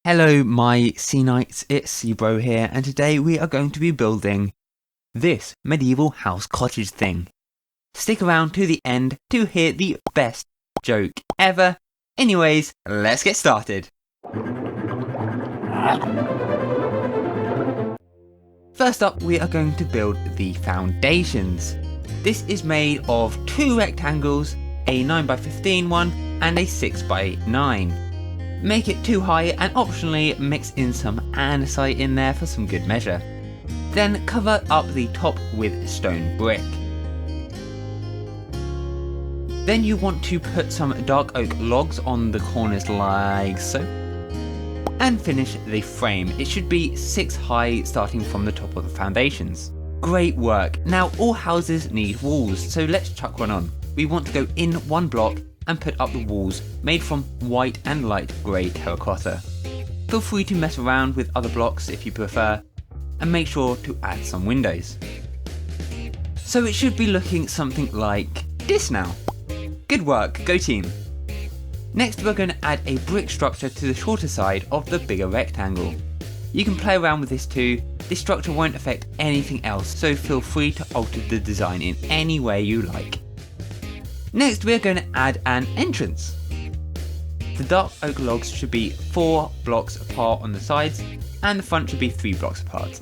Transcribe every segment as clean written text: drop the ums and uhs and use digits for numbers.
Hello my Sea Knights, it's Seabro here, and today we are going to be building this medieval house cottage thing. Stick around to the end to hear the best joke ever. Anyways, let's get started. First up, we are going to build the foundations. This is made of two rectangles, a 9x15 one and a 6x9. Make it 2 high and optionally mix in some andesite in there for some good measure. Then cover up the top with stone brick. Then you want to put some dark oak logs on the corners like so. And finish the frame. It should be 6 high starting from the top of the foundations. Great work. Now all houses need walls, so let's chuck one on. We want to go in one block and put up the walls made from white and light grey terracotta. Feel free to mess around with other blocks if you prefer, and make sure to add some windows. So it should be looking something like this now. Good work, go team! Next we're going to add a brick structure to the shorter side of the bigger rectangle. You can play around with this too. This structure won't affect anything else, so feel free to alter the design in any way you like. Next we are going to add an entrance. The dark oak logs should be 4 blocks apart on the sides, and the front should be 3 blocks apart.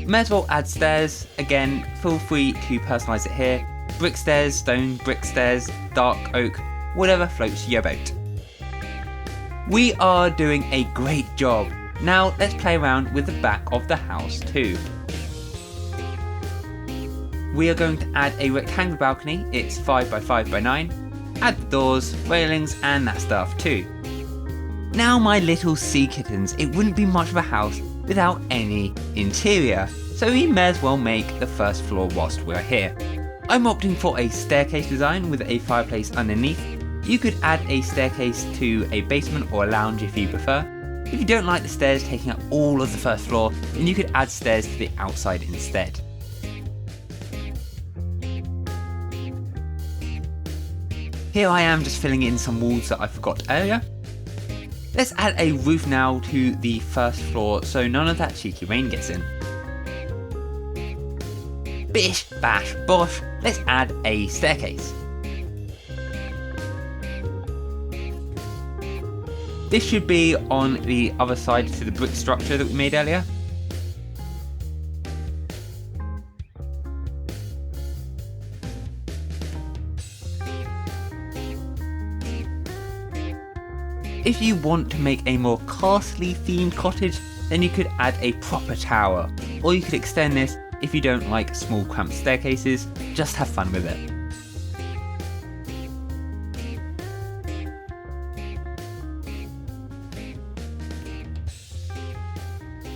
May as well add stairs. Again, feel free to personalise it here. Brick stairs, stone, brick stairs, dark oak, whatever floats your boat. We are doing a great job. Now let's play around with the back of the house too. We are going to add a rectangular balcony. It's 5x5x9. Add the doors, railings and that stuff too. Now my little sea kittens, it wouldn't be much of a house without any interior, so we may as well make the first floor whilst we're here. I'm opting for a staircase design with a fireplace underneath. You could add a staircase to a basement or a lounge if you prefer. If you don't like the stairs taking up all of the first floor, then you could add stairs to the outside instead. Here I am just filling in some walls that I forgot earlier. Let's add a roof now to the first floor so none of that cheeky rain gets in. Bish, bash, bosh, let's add a staircase. This should be on the other side to the brick structure that we made earlier. If you want to make a more castle themed cottage, then you could add a proper tower, or you could extend this if you don't like small cramped staircases. Just have fun with it.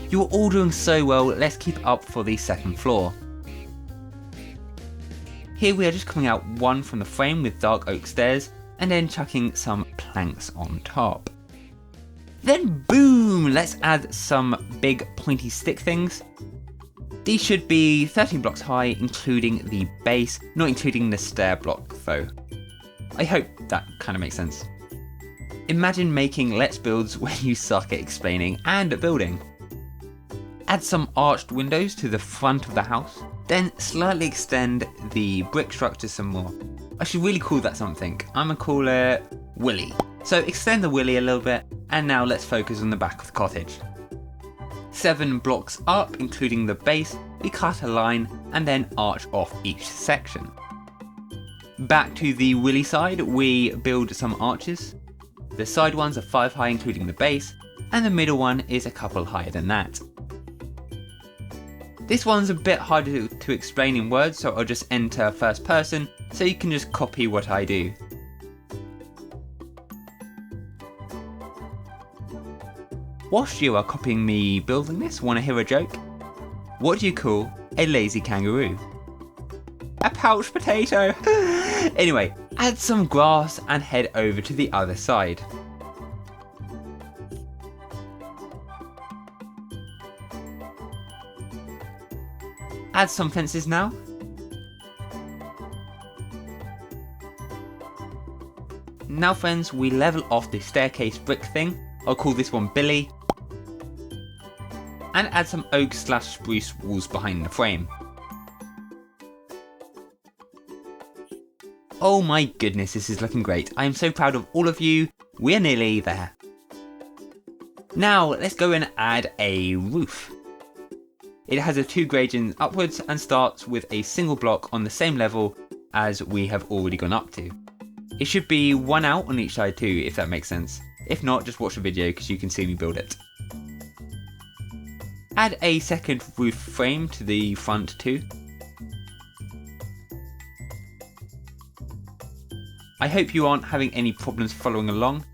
You're all doing so well, let's keep it up for the second floor. Here we are just coming out one from the frame with dark oak stairs, and then chucking some planks on top. Then boom, let's add some big pointy stick things. These should be 13 blocks high, including the base, not including the stair block though. I hope that kind of makes sense. Imagine making Let's Builds when you suck at explaining and at building. Add some arched windows to the front of the house, then slightly extend the brick structure some more. I should really call that something. I'm gonna call it Willy. So extend the Willy a little bit, and now let's focus on the back of the cottage. 7 blocks up, including the base, we cut a line and then arch off each section. Back to the Willy side, we build some arches. The side ones are 5 high, including the base, and the middle one is a couple higher than that. This one's a bit harder to explain in words, so I'll just enter first person, so you can just copy what I do. Whilst you are copying me building this, wanna hear a joke? What do you call a lazy kangaroo? A pouch potato! Anyway, add some grass and head over to the other side. Add some fences now. Now friends, we level off the staircase brick thing. I'll call this one Billy. and add some oak/spruce walls behind the frame. Oh my goodness, this is looking great. I am so proud of all of you. We're nearly there. Now let's go and add a roof. It has a 2 gradients upwards and starts with a single block on the same level as we have already gone up to. It should be 1 out on each side too, if that makes sense. If not, just watch the video because you can see me build it. Add a second roof frame to the front too. I hope you aren't having any problems following along.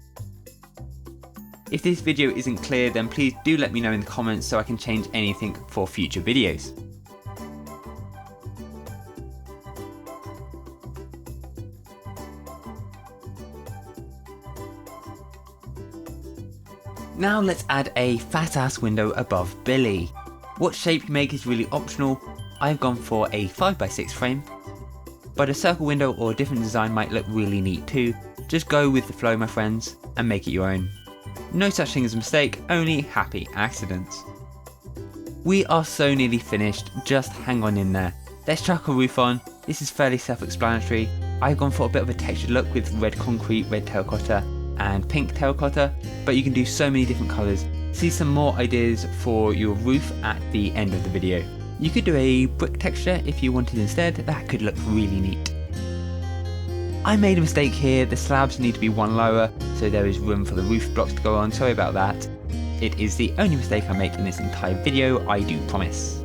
If this video isn't clear, then please do let me know in the comments so I can change anything for future videos. Now let's add a fat ass window above Billy. What shape you make is really optional. I've gone for a 5x6 frame, but a circle window or a different design might look really neat too. Just go with the flow, my friends, and make it your own. No such thing as a mistake, only happy accidents. We are so nearly finished, just hang on in there. Let's chuck a roof on. This is fairly self-explanatory. I've gone for a bit of a textured look with red concrete, red terracotta, and pink terracotta, but you can do so many different colours. See some more ideas for your roof at the end of the video. You could do a brick texture if you wanted instead, that could look really neat. I made a mistake here, the slabs need to be 1 lower, so there is room for the roof blocks to go on, sorry about that. It is the only mistake I make in this entire video, I do promise.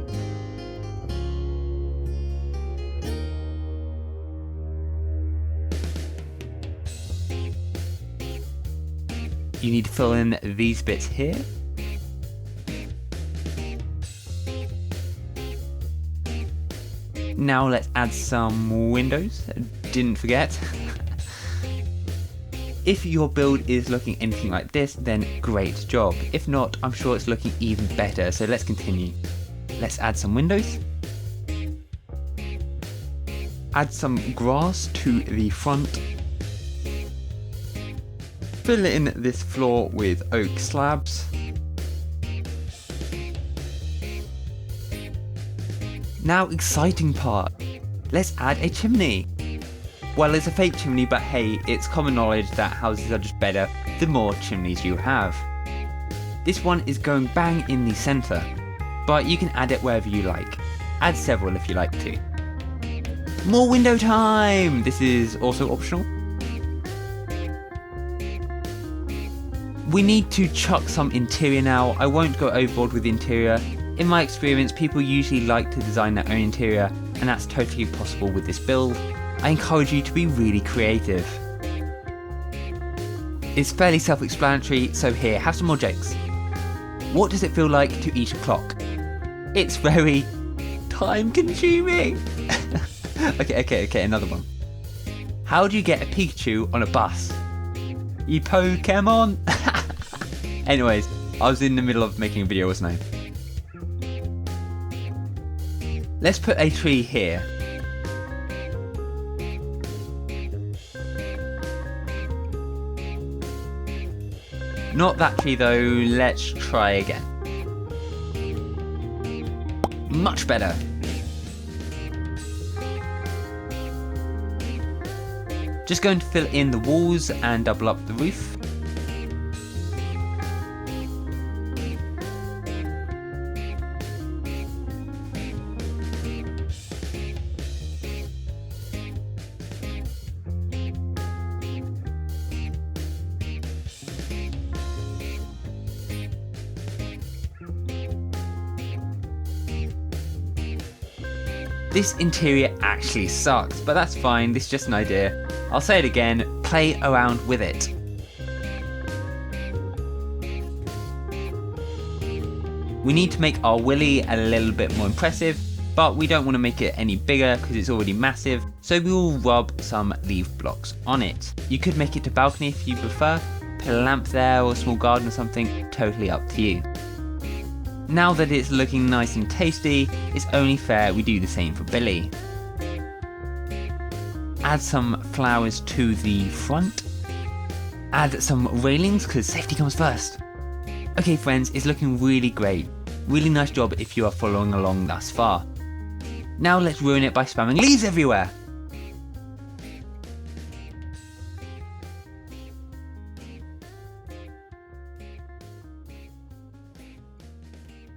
You need to fill in these bits here. Now let's add some windows, didn't forget. If your build is looking anything like this, then great job. If not, I'm sure it's looking even better, so let's continue. Let's add some windows. Add some grass to the front. Fill in this floor with oak slabs. Now, exciting part. Let's add a chimney. Well, it's a fake chimney, but hey, it's common knowledge that houses are just better the more chimneys you have. This one is going bang in the centre, but you can add it wherever you like. Add several if you like to. More window time! This is also optional. We need to chuck some interior now. I won't go overboard with the interior. In my experience, people usually like to design their own interior, and that's totally possible with this build. I encourage you to be really creative. It's fairly self-explanatory, so here, have some more jokes. What does it feel like to eat a clock? It's very time-consuming. Okay, another one. How do you get a Pikachu on a bus? You Pokemon? Anyways, I was in the middle of making a video, wasn't I? Let's put a tree here. Not that tree though, let's try again. Much better. Just going to fill in the walls and double up the roof. This interior actually sucks, but that's fine, this is just an idea. I'll say it again, play around with it. We need to make our willy a little bit more impressive, but we don't want to make it any bigger because it's already massive, so we will rub some leaf blocks on it. You could make it a balcony if you prefer, put a lamp there or a small garden or something, totally up to you. Now that it's looking nice and tasty, it's only fair we do the same for Billy. Add some flowers to the front. Add some railings because safety comes first. Okay friends, it's looking really great. Really nice job if you are following along thus far. Now let's ruin it by spamming leaves everywhere.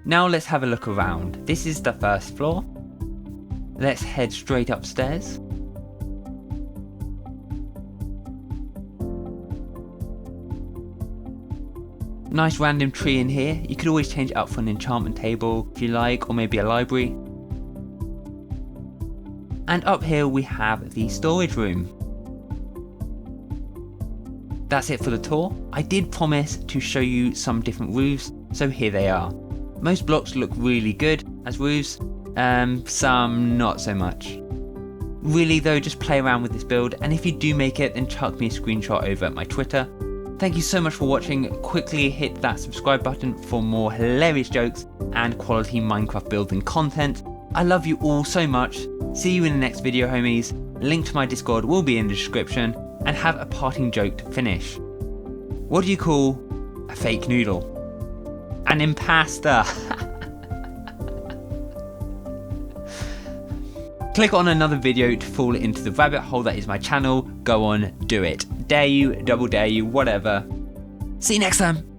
Now let's have a look around. This is the first floor. Let's head straight upstairs. Nice random tree in here. You could always change it up for an enchantment table if you like, or maybe a library. And up here we have the storage room. That's it for the tour. I did promise to show you some different roofs, so here they are. Most blocks look really good as roofs, some not so much. Really though, just play around with this build, and if you do make it, then chuck me a screenshot over at my Twitter. Thank you so much for watching. Quickly hit that subscribe button for more hilarious jokes and quality Minecraft building content. I love you all so much. See you in the next video, homies. Link to my Discord will be in the description, and have a parting joke to finish. What do you call a fake noodle? An impasta. Click on another video to fall into the rabbit hole that is my channel. Go on, do it. Dare you, double dare you, whatever. See you next time.